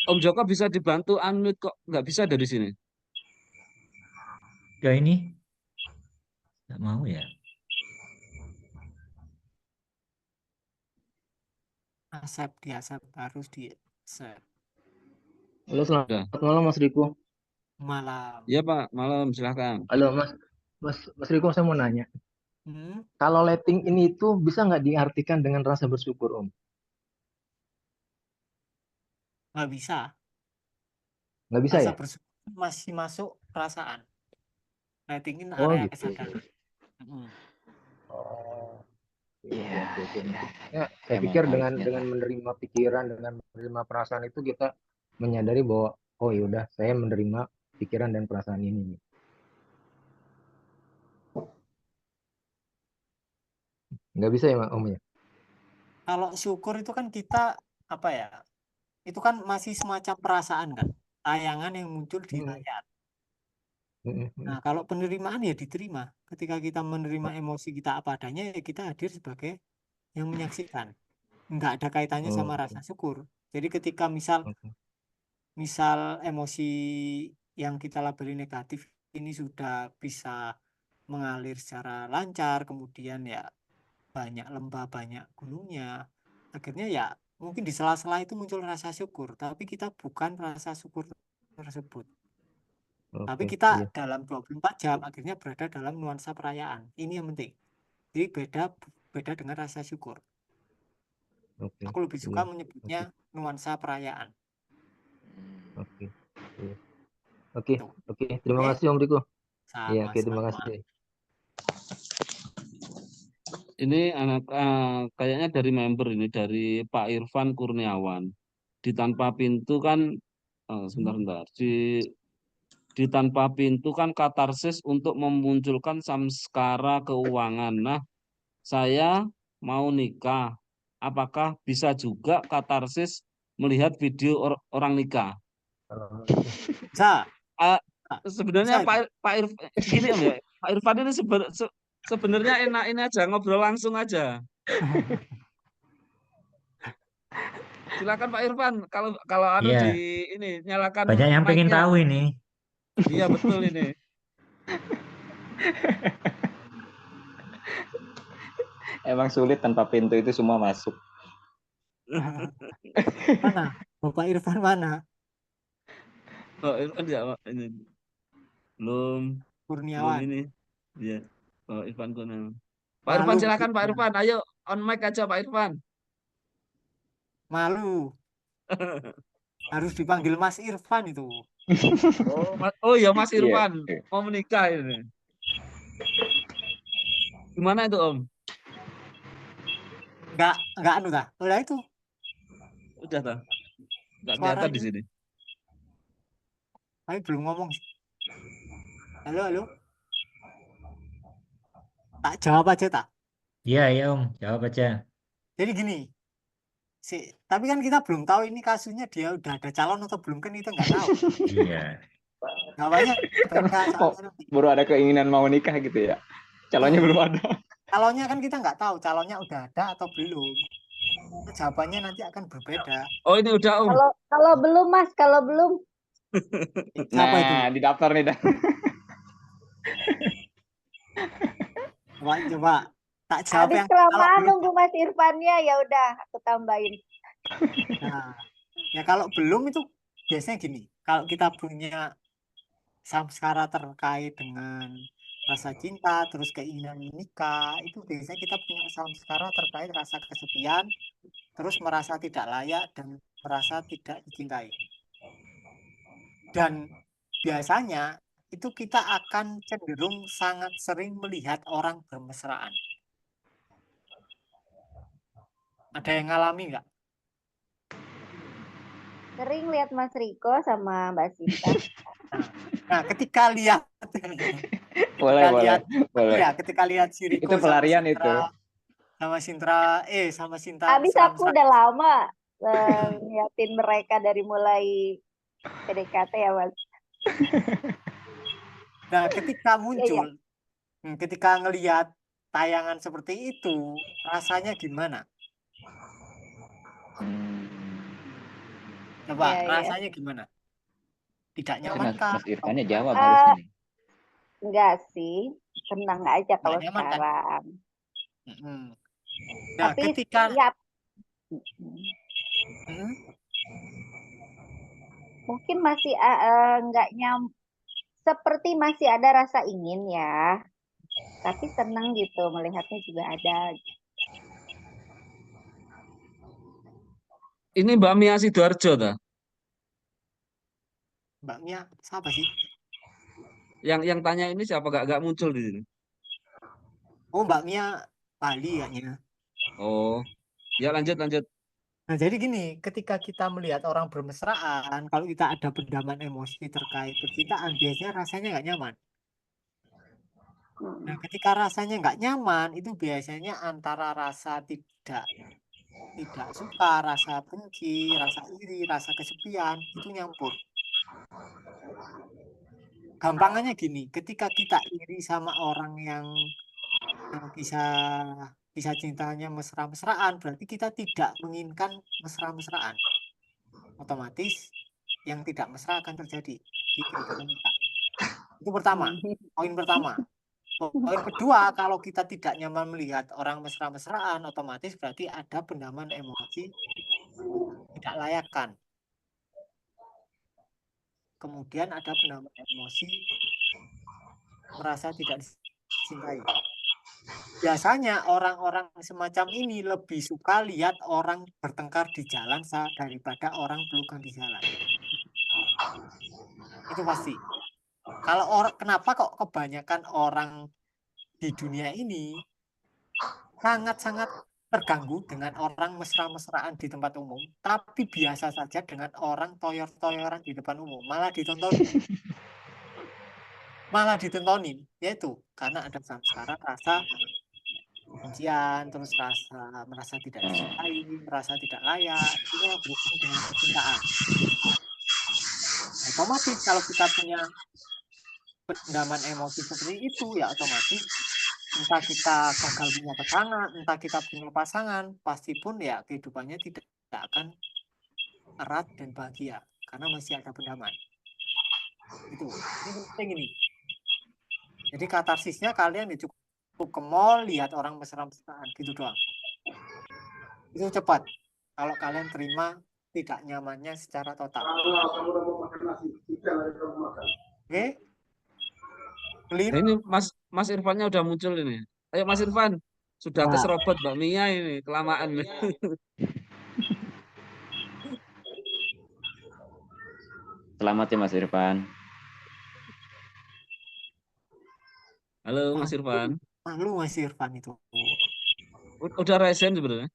Om Joko bisa dibantu unmute kok nggak bisa dari sini. Ya ini nggak mau ya. Accept, di accept, harus di accept. Halo, Udah. selamat malam Mas Riko. Malam. Ya Pak, malam silahkan. Halo Mas Riko, saya mau nanya. Kalau letting ini itu bisa nggak diartikan dengan rasa bersyukur, Om? Nggak bisa. Nggak bisa Rasa ya? bersyukur masih masuk perasaan. Letting in Oh area gitu. kesadaran. Oh, Iya, oke. iya. Ya, saya Emang pikir harusnya dengan lah. menerima pikiran, dengan menerima perasaan itu kita menyadari bahwa oh ya udah saya menerima pikiran dan perasaan ini. Nggak bisa ya Om ya? Kalau syukur itu kan kita apa ya? Itu kan masih semacam perasaan kan, tayangan yang muncul di layar. Nah, kalau penerimaan ya diterima. Ketika kita menerima emosi kita apa adanya, ya kita hadir sebagai yang menyaksikan. Nggak ada kaitannya sama rasa syukur. Jadi ketika misal misal emosi yang kita labeli negatif ini sudah bisa mengalir secara lancar, kemudian ya banyak lembah, banyak gunungnya, akhirnya ya mungkin di sela-sela itu muncul rasa syukur, tapi kita bukan rasa syukur tersebut. Tapi kita Iya. dalam 24 jam akhirnya berada dalam nuansa perayaan. Ini yang penting. Jadi beda beda dengan rasa syukur. Oke. Aku lebih suka Iya. menyebutnya nuansa perayaan. Oke. Iya. Oke. Tuh. Oke. Terima Oke, kasih Om Riko. Iya, oke, terima sama-sama. kasih. Ini anak kayaknya dari member ini dari Pak Irfan Kurniawan. Di tanpa pintu kan sebentar. Di tanpa pintu kan katarsis untuk memunculkan samskara keuangan. Nah, saya mau nikah. Apakah bisa juga katarsis melihat video orang nikah? Bisa, Ah, bisa sebenarnya itu. Pak Irfan gini Om ya. Pak Irfan ini sebenarnya enak ini aja ngobrol langsung aja. Silakan Pak Irfan, kalau kalau anu di Iya, ini nyalakan banyak yang pengen mic-nya. tahu ini. Iya betul ini. Emang sulit tanpa pintu itu semua masuk. Mana? Bapak Irfan mana? Pak Irfan ya ini belum belum Kurniawan. ini. Iya. Pak Irfan Kurniawan. Pak Irfan Malu silakan Pak begitu. Irfan, ayo on mic aja Pak Irfan. Malu. Harus dipanggil Mas Irfan itu. Oh ya Mas Iya. Irfan mau menikah ini. Gimana itu Om? Enggak anu dah. Udah itu Udah tak? Nggak kelihatan di suaranya. sini. Tapi belum ngomong. Halo, halo. Tak jawab aja tak. Iya, iya Om, jawab aja. Jadi gini, tapi kan kita belum tahu ini kasusnya dia udah ada calon atau belum, kan kita nggak tahu. Iya. Jawabannya Kan beda soalnya nanti. baru ada keinginan mau nikah gitu ya. Calonnya belum ada. Calonnya kan kita nggak tahu calonnya udah ada atau belum. Jawabannya nanti akan berbeda. Oh ini udah Om. Kalau belum Mas, kalau belum. Siapa itu? Nah, di daftar nih dah. Coba tak jawab Habis yang kalau kelamaan belum. nunggu Mas Irfannya, ya udah aku tambahin. Nah, ya kalau belum itu biasanya gini. Kalau kita punya samskara terkait dengan rasa cinta, terus keinginan menikah, itu biasanya kita punya samskara terkait rasa kesepian, terus merasa tidak layak dan merasa tidak dicintai. Dan biasanya itu kita akan cenderung sangat sering melihat orang bermesraan. Ada yang ngalami nggak? Sering lihat Mas Riko sama Mbak Sinta. Nah, ketika lihat Boleh. ya, ketika lihat si Riko Itu pelarian itu. sama Sinta Habis aku mesra-mesra. udah lama ngeliatin mereka dari mulai PDKT ya Mas. Nah, ketika Iya. muncul, ketika ngelihat tayangan seperti itu, rasanya gimana? Coba Iya, iya. rasanya gimana? Tidak Itu nyaman Mas, kah? Mas Irfannya jawab Ah, harusnya nih. enggak sih, tenang aja Nggak kalau nyaman kan? sekarang. Mm-mm. Nah, Tapi ketika siap. Mm-mm. Mungkin masih enggak seperti masih ada rasa ingin ya. Tapi senang gitu melihatnya juga ada. Ini Mbak Mia Sidoarjo ta? Mbak Mia siapa sih? Yang tanya ini siapa? Gak muncul di sini. Oh, Mbak Mia Bali kayaknya. Oh, ya lanjut. Nah, jadi gini, ketika kita melihat orang bermesraan, kalau kita ada pendaman emosi terkait percintaan, biasanya rasanya nggak nyaman. Nah, ketika rasanya nggak nyaman, itu biasanya antara rasa tidak suka, rasa benci, rasa iri, rasa kesepian, itu nyampur. Gampangannya gini, ketika kita iri sama orang yang bisa cintanya mesra-mesraan, berarti kita tidak menginginkan mesra-mesraan. Otomatis yang tidak mesra akan terjadi di kehidupan kita. Itu pertama, poin pertama. Poin kedua, kalau kita tidak nyaman melihat orang mesra-mesraan, otomatis berarti ada pendaman emosi tidak layakan. Kemudian ada pendaman emosi merasa tidak dicintai. Biasanya orang-orang semacam ini lebih suka lihat orang bertengkar di jalan daripada orang pelukan di jalan. Itu pasti. Kalau kenapa kok kebanyakan orang di dunia ini sangat-sangat terganggu dengan orang mesra-mesraan di tempat umum, tapi biasa saja dengan orang toyor-toyoran di depan umum, malah ditontonin, yaitu karena ada sekarang rasa kebencian, terus merasa tidak dicintai, merasa tidak layak, itu berhubung dengan percintaan. Otomatis kalau kita punya pendaman emosi seperti itu, ya otomatis entah kita gagal punya pasangan, entah kita punya pasangan, pasti pun ya kehidupannya tidak akan erat dan bahagia karena masih ada pendaman. Itu ini penting ini. Jadi katarsisnya kalian ya cukup ke mall lihat orang mesra-mesraan gitu doang. Itu cepat. Kalau kalian terima tidak nyamannya secara total. Oke? Clear? Nah, ini Mas Irfannya udah muncul ini. Ayo Mas Irfan, sudah tes Nah, robot Mbak Mia ini, kelamaan nih. Selamat ya Mas Irfan. Halo Mas Irfan. malu Mas Irfan itu. Udah resen sebenarnya.